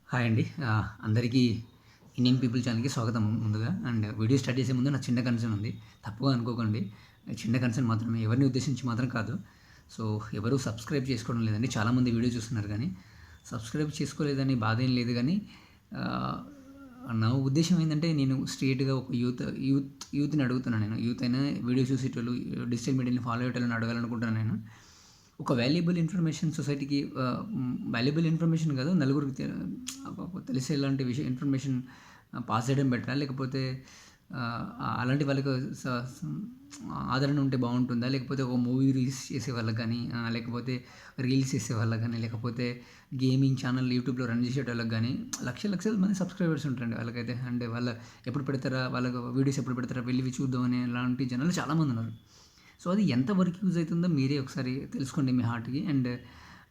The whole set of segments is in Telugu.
హాయ్ అండి. అందరికీ ఇండియన్ పీపుల్ ఛానల్‌కి స్వాగతం ముందుగా. వీడియో స్టార్ట్ చేసే ముందు నా చిన్న కన్సర్న్ ఉంది. తప్పుగా అనుకోకండి. చిన్న కన్సర్న్ మాత్రమే. ఎవరిని ఉద్దేశించి మాత్రం కాదు. సో, ఎవరు సబ్స్క్రైబ్ చేసుకోవడం లేదండి. చాలామంది వీడియో చూస్తున్నారు గానీ, సబ్స్క్రైబ్ చేసుకోలేదని బాధేం లేదు గానీ, ఆహ్, నా ఉద్దేశ్యం ఏందంటే నేను స్ట్రెయిట్‌గా ఒక యూత్‌ని అడుగుతున్నాను నేను. యూత్ అయినా వీడియో చూసేటోళ్ళు, డిజిటల్ మీడియాని ఫాలో అయ్యేటోళ్ళని అడగాలనుకుంటున్నాను నేను. ఒక వాల్యుబుల్ ఇన్ఫర్మేషన్ సొసైటీకి వాల్యుబుల్ ఇన్ఫర్మేషన్ కాదు, నలుగురికి తెలిసేలాంటి ఇన్ఫర్మేషన్ పాస్ చేయడం బెటరా? లేకపోతే అలాంటి వాళ్ళకి స సం ఆదరణ ఉంటే బావుంటుందా? లేకపోతే ఒక మూవీ రిలీజ్ చేసే వాళ్ళకి గానీ, లేకపోతే రీల్స్ చేసే వాళ్ళకి గానీ, లేకపోతే గేమింగ్ ఛానల్ యూట్యూబ్‌లో రన్ చేసేటోళ్ళకి గానీ, లక్షల మంది సబ్స్క్రైబర్స్ ఉంటారండి వాళ్ళకైతే. అంటే ఎప్పుడు పెడతారా? వాళ్ళకి వీడియోస్ ఎప్పుడు పెడతారా? వెళ్ళి చూద్దామని అలాంటి జనాలు చాలామందున్నారు. సో, అది ఎంతవరకు యూజ్ అయితుందో మీరే ఒకసారి తెలుసుకోండి మీ హార్ట్‌కి.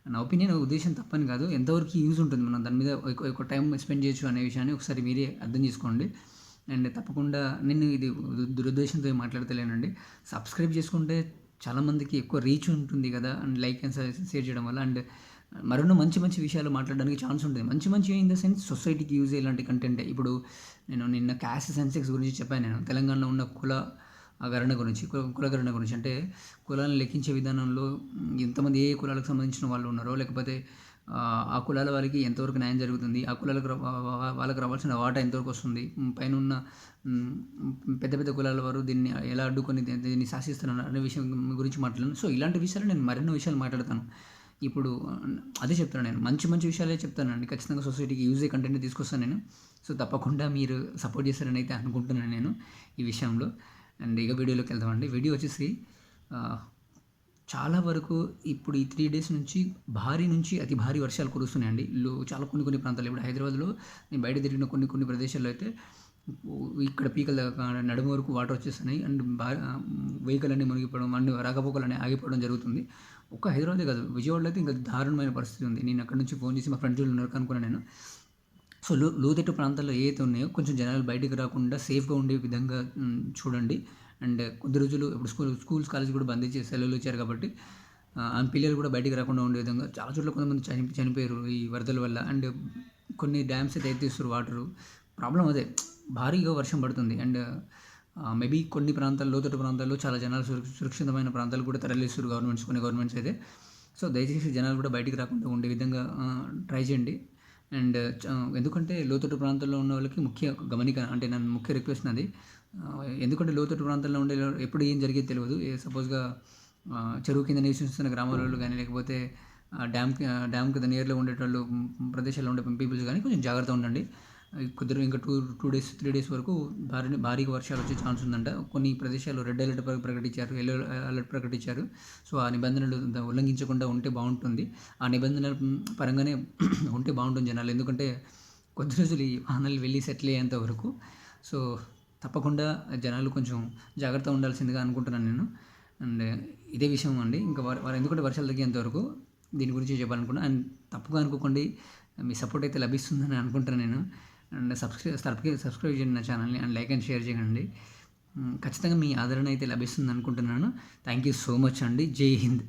నా ఒపీనియన్ ఉద్దేశ్యం తప్పని కాదు. ఎంతవరకు యూజ్ ఉంటుంది, మనం దాని మీద ఎక్కువ టైం స్పెండ్ చేయొచ్చు అనే విషయాన్ని ఒకసారి మీరే అర్థం చేసుకోండి. తప్పకుండా నేను ఇది దురుద్దేశంతో ఏం మాట్లాడతలేనండి. సబ్స్క్రైబ్ చేసుకుంటే చాలామందికి ఎక్కువ రీచ్ ఉంటుంది కదా! లైక్ అండ్ షేర్ చేయడం వల్ల మరెన్నో మంచి విషయాలు మాట్లాడడానికి ఛాన్స్ ఉంటుంది. మంచి ఇన్ ద సెన్స్ సొసైటీకి యూజ్ అయ్యే ఇలాంటి కంటెంటే. ఇప్పుడు నేను నిన్న క్యాస్ట్ సెన్సెక్స్ గురించి చెప్పాను నేను. తెలంగాణలో ఉన్న గణన గురించి, కులగణన గురించి. అంటే కులాలను లెక్కించే విధానంలో ఎంతమంది ఏ కులాలకు సంబంధించిన వాళ్ళు ఉన్నారో, లేకపోతే ఆ కులాల వారికి ఎంతవరకు న్యాయం జరుగుతుంది, ఆ కులాలకు వాళ్ళకి రావాల్సిన వాటా ఎంతవరకు వస్తుంది, పైనున్న పెద్ద కులాల వారు దీన్ని ఎలా అడ్డుకొని దీన్ని శాసిస్తున్నారు అనే విషయం గురించి మాట్లాడాను. సో, ఇలాంటి విషయాలు నేను మరెన్నో విషయాలు మాట్లాడతాను. ఇప్పుడు అదే చెప్తున్నాను నేను. మంచి విషయాలే చెప్తానండి. ఖచ్చితంగా సొసైటీకి యూజ్ అయ్యే కంటెంటే తీసుకొస్తాను నేను. సో, తప్పకుండా మీరు సపోర్ట్ చేస్తారని అయితే అనుకుంటున్నాను నేను ఈ విషయంలో. ఇక వీడియోలోకి వెళ్దామండి. వీడియో వచ్చేసి ఆహ్, చాలా వరకు ఇప్పుడు ఈ 3 డేస్ నుంచి భారీ నుంచి అతి భారీ వర్షాలు కురుస్తున్నాయండి. చాలా కొన్ని ప్రాంతాల్లో ఇప్పుడు హైదరాబాద్‌లో నేను బయట తిరిగిన కొన్ని ప్రదేశాల్లో అయితే ఇక్కడ పీకల దాకా నడుము వరకు వాటర్ వచ్చేస్తున్నాయి. వెహికల్ అన్నీ మునిగిపోవడం రాకపోకలన్నీ ఆగిపోవడం జరుగుతుంది. ఒక్క హైదరాబాదే కాదు, విజయవాడలో అయితే ఇంకా దారుణమైన పరిస్థితి ఉంది. నేను అక్కడి నుంచి ఫోన్ చేసి మా ఫ్రెండ్స్ వాళ్ళు ఉన్నారు కనుక్కున్నాను నేను. సో, లోతట్టు ప్రాంతాల్లో ఏవైతే ఉన్నాయో కొంచెం జనాలు బయటికి రాకుండా సేఫ్‌గా ఉండే విధంగా చూడండి. కొద్ది రోజులు ఇప్పుడు స్కూల్స్, కాలేజ్ కూడా బంద్ చేసి సెలవులు ఇచ్చారు కాబట్టి పిల్లలు కూడా బయటికి రాకుండా ఉండే విధంగా చాలా చోట్ల కొంతమంది చనిపోయారు ఈ వరదల వల్ల. కొన్ని డ్యామ్స్ అయితే ఎత్తేస్తుర్రు వాటరు. ప్రాబ్లమ్ అదే. భారీగా వర్షం పడుతుంది. మేబీ కొన్ని ప్రాంతాల్లో, లోతట్టు ప్రాంతాల్లో చాలా జనాలు సురక్షితమైన ప్రాంతాలకు కూడా తరలిస్తుర్రు కొన్ని గవర్నమెంట్స్ అయితే. సో, దయచేసి జనాలు కూడా బయటికి రాకుండా ఉండే విధంగా ట్రై చేయండి. అండ్ చ ఎందుకంటే లోతట్టు ప్రాంతాల్లో ఉన్న వాళ్ళకి ముఖ్య గమనిక అంటే నా ముఖ్య రిక్వెస్ట్ నాది. ఎందుకంటే లోతట్టు ప్రాంతాల్లో ఉండే ఎప్పుడు ఏం జరిగేది తెలవదు. సపోజ్‌గా చెరువు కింద నివసిస్తున్న గ్రామాలోళ్ళు గానీ, లేకపోతే డ్యామ్ కింద నియర్‌లో ఉండేటోళ్ళు, ప్రదేశాల్లో ఉండే పీపుల్స్ గానీ కొంచెం జాగ్రత్తగా ఉండండి. కుదిరిన ఇంకా 2 డేస్, 3 డేస్ వరకు భారీగా వర్షాలు వచ్చే ఛాన్స్ ఉందంట. కొన్ని ప్రదేశాల్లో రెడ్ అలర్ట్ ప్రకటించారు. యెల్లో అలర్ట్ ప్రకటించారు. సో, ఆ నిబంధనలు ఉల్లంఘించకుండా ఉంటే బావుంటుంది. ఆ నిబంధనల పరంగానే ఉంటే బావుంటుంది జనాలు. ఎందుకంటే కొద్ది రోజులు ఈ వానలు వెళ్ళి సెటిల్ అయ్యేంత వరకు. సో, తప్పకుండా జనాలు కొంచెం జాగ్రత్తగా ఉండాల్సిందిగా అనుకుంటున్నాను నేను. అండ్ ఇదే విషయం అండి. ఇంకా ఎందుకంటే వర్షాలు తగ్గేంత వరకు దీని గురించి చెప్పాలనుకున్నా. తప్పుగా అనుకోకండి. మీ సపోర్ట్ అయితే లభిస్తుందని అనుకుంటున్నాను నేను. సబ్స్క్రైబ్ చేయండి నా ఛానల్‌ని. లైక్ అండ్ షేర్ చేయండి. ఖచ్చితంగా మీ ఆదరణ అయితే లభిస్తుంది అనుకుంటున్నాను. థ్యాంక్ యూ సో మచ్ అండి. జై హింద్.